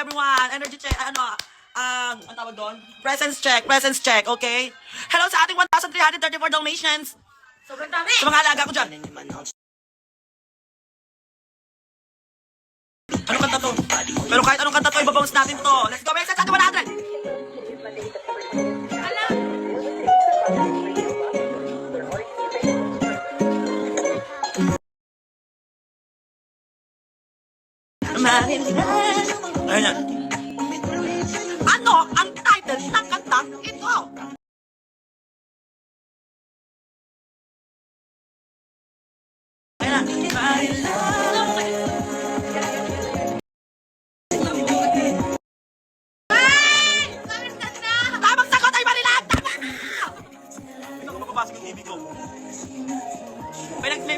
everyone. Energy check, ang tawag doon? Presence check, okay? Hello sa ating 1,334 Dalmatians. Sobrang dami. Sa mga alaga ko dyan. Anong kanta to? Pero kahit anong kanta to, ibabounce natin to. Let's go, message sa ating 100. Ayun yan. Ano ang title ng kantang ito? Ayun na. Tamang sagot ay Marilan! Tama! Hindi ako makabasag yung TV ko.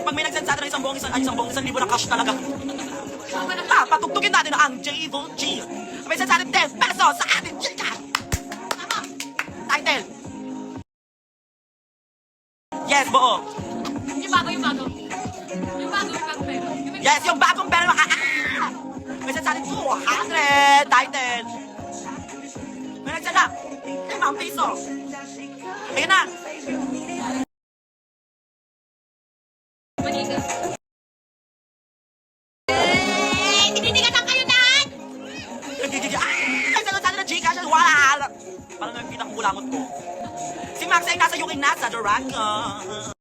Pag may nagsend sa atin ng isang libo na cash talaga. Patugtugin natin ang J-Evil G. May send sa atin 10 pesos sa ating Gcash. Title. Yes, buo. Yung bago. Yung bagong pera. Yes, yung bagong pera. May send sa atin 200. Title. May nagsend na 5 piso. Ayun na. Manigas. Tinitigan lang kayo lahat! Ay, saan na Gcash? Wala. Parang nakikita kong bulangot ko. Si Max ay nasa UK na sa Durango.